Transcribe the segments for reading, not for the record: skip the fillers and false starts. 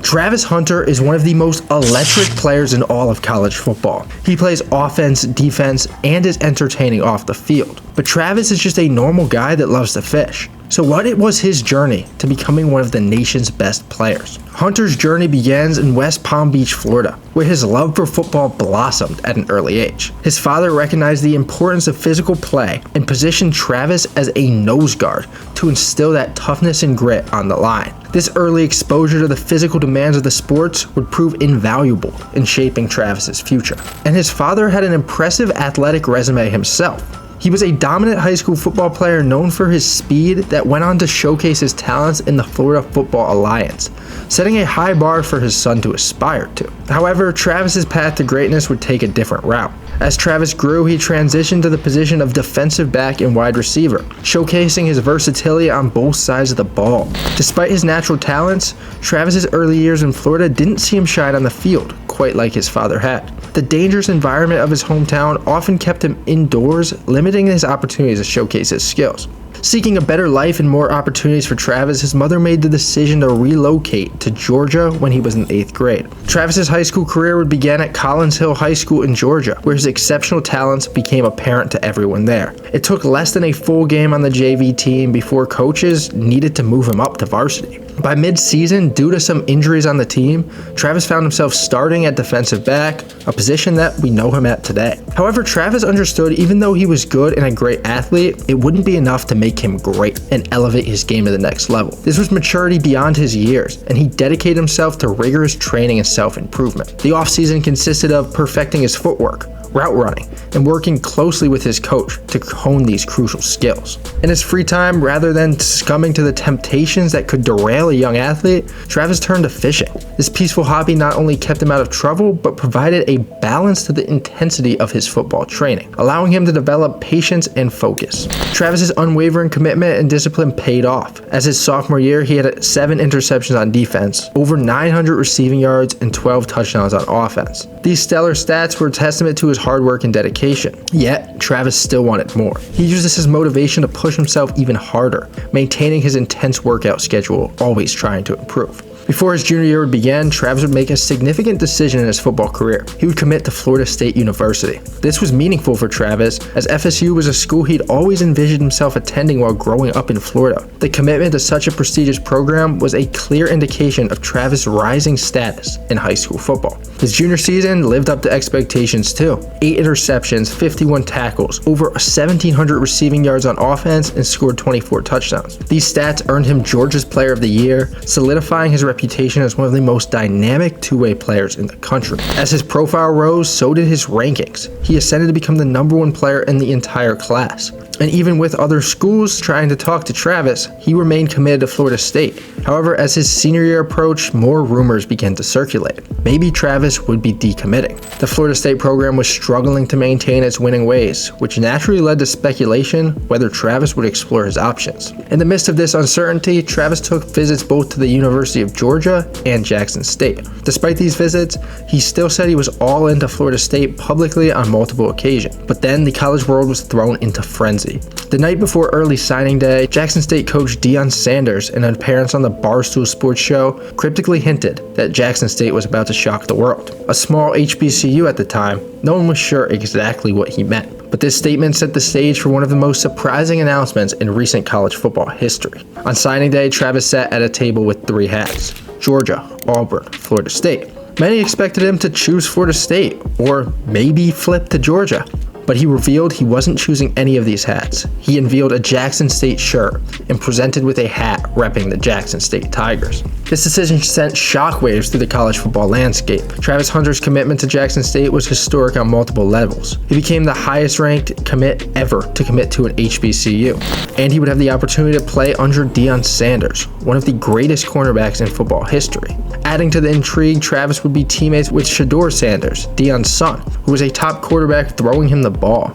Travis Hunter is one of the most electric players in all of college football. He plays offense, defense, and is entertaining off the field. But Travis is just a normal guy that loves to fish. So what was his journey to becoming one of the nation's best players? Hunter's journey begins in West Palm Beach, Florida, where his love for football blossomed at an early age. His father recognized the importance of physical play and positioned Travis as a nose guard to instill that toughness and grit on the line. This early exposure to the physical demands of the sports would prove invaluable in shaping Travis's future. And his father had an impressive athletic resume himself. He was a dominant high school football player known for his speed that went on to showcase his talents in the Florida Football Alliance, setting a high bar for his son to aspire to. However, Travis's path to greatness would take a different route. As Travis grew, he transitioned to the position of defensive back and wide receiver, showcasing his versatility on both sides of the ball. Despite his natural talents, Travis's early years in Florida didn't see him shine on the field, quite like his father had. The dangerous environment of his hometown often kept him indoors, limiting his opportunities to showcase his skills. Seeking a better life and more opportunities for Travis, his mother made the decision to relocate to Georgia when he was in 8th grade. Travis's high school career would begin at Collins Hill High School in Georgia, where his exceptional talents became apparent to everyone there. It took less than a full game on the JV team before coaches needed to move him up to varsity. By mid-season, due to some injuries on the team, Travis found himself starting at defensive back, a position that we know him at today. However, Travis understood even though he was good and a great athlete, it wouldn't be enough to make him great and elevate his game to the next level. This was maturity beyond his years, and he dedicated himself to rigorous training and self-improvement. The offseason consisted of perfecting his footwork, route running, and working closely with his coach to hone these crucial skills. In his free time, rather than succumbing to the temptations that could derail a young athlete, Travis turned to fishing. This peaceful hobby not only kept him out of trouble, but provided a balance to the intensity of his football training, allowing him to develop patience and focus. Travis's unwavering commitment and discipline paid off. As his sophomore year, he had 7 interceptions on defense, over 900 receiving yards, and 12 touchdowns on offense. These stellar stats were a testament to his hard work and dedication. Yet, Travis still wanted more. He used this as motivation to push himself even harder, maintaining his intense workout schedule, always trying to improve. Before his junior year would begin, Travis would make a significant decision in his football career. He would commit to Florida State University. This was meaningful for Travis, as FSU was a school he'd always envisioned himself attending while growing up in Florida. The commitment to such a prestigious program was a clear indication of Travis' rising status in high school football. His junior season lived up to expectations too. 8 interceptions, 51 tackles, over 1,700 receiving yards on offense, and scored 24 touchdowns. These stats earned him Georgia's Player of the Year, solidifying his reputation as one of the most dynamic two-way players in the country. As his profile rose, so did his rankings. He ascended to become the #1 player in the entire class. And even with other schools trying to talk to Travis, he remained committed to Florida State. However, as his senior year approached, more rumors began to circulate. Maybe Travis would be decommitting. The Florida State program was struggling to maintain its winning ways, which naturally led to speculation whether Travis would explore his options. In the midst of this uncertainty, Travis took visits both to the University of Georgia and Jackson State. Despite these visits, he still said he was all into Florida State publicly on multiple occasions. But then the college world was thrown into frenzy. The night before early signing day, Jackson State coach Deion Sanders, in an appearance on the Barstool Sports Show, cryptically hinted that Jackson State was about to shock the world. A small HBCU at the time, no one was sure exactly what he meant. But this statement set the stage for one of the most surprising announcements in recent college football history. On signing day, Travis sat at a table with 3 hats: Georgia, Auburn, Florida State. Many expected him to choose Florida State, or maybe flip to Georgia. But he revealed he wasn't choosing any of these hats. He unveiled a Jackson State shirt and presented with a hat repping the Jackson State Tigers. This decision sent shockwaves through the college football landscape. Travis Hunter's commitment to Jackson State was historic on multiple levels. He became the highest ranked commit ever to commit to an HBCU. And he would have the opportunity to play under Deion Sanders, one of the greatest cornerbacks in football history. Adding to the intrigue, Travis would be teammates with Shedeur Sanders, Deion's son, who was a top quarterback throwing him the ball.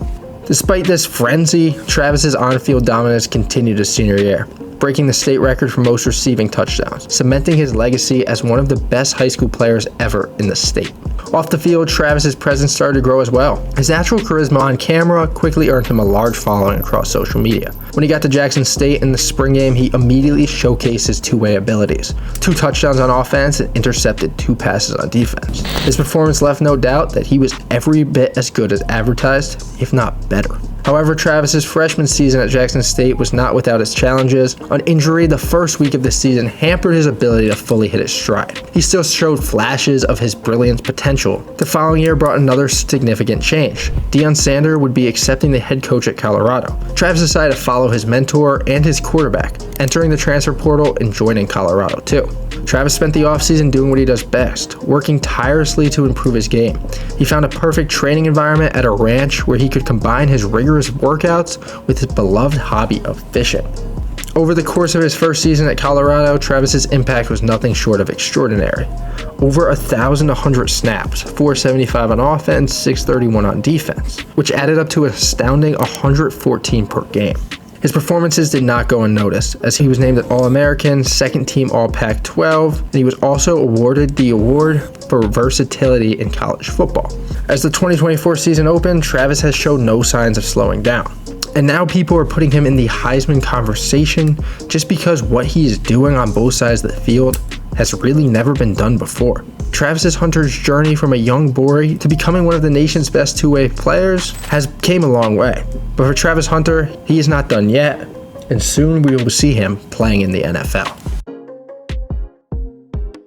Despite this frenzy, Travis's on-field dominance continued his senior year, breaking the state record for most receiving touchdowns, cementing his legacy as one of the best high school players ever in the state. Off the field, Travis's presence started to grow as well. His natural charisma on camera quickly earned him a large following across social media. When he got to Jackson State in the spring game, he immediately showcased his two-way abilities. 2 touchdowns on offense and intercepted 2 passes on defense. His performance left no doubt that he was every bit as good as advertised, if not better. However, Travis's freshman season at Jackson State was not without its challenges. An injury the first week of the season hampered his ability to fully hit his stride. He still showed flashes of his brilliant potential. The following year brought another significant change. Deion Sanders would be accepting the head coach at Colorado. Travis decided to follow his mentor and his quarterback, entering the transfer portal and joining Colorado too. Travis spent the offseason doing what he does best, working tirelessly to improve his game. He found a perfect training environment at a ranch where he could combine his rigorous workouts with his beloved hobby of fishing. Over the course of his first season at Colorado, Travis's impact was nothing short of extraordinary. Over 1,100 snaps, 475 on offense, 631 on defense, which added up to an astounding 114 per game. His performances did not go unnoticed, as he was named an All-American, second-team All-Pac-12, and he was also awarded the award for versatility in college football. As the 2024 season opened, Travis has shown no signs of slowing down. And now people are putting him in the Heisman conversation just because what he is doing on both sides of the field has really never been done before. Travis Hunter's journey from a young boy to becoming one of the nation's best two-way players has came a long way. But for Travis Hunter, he is not done yet, and soon we will see him playing in the NFL.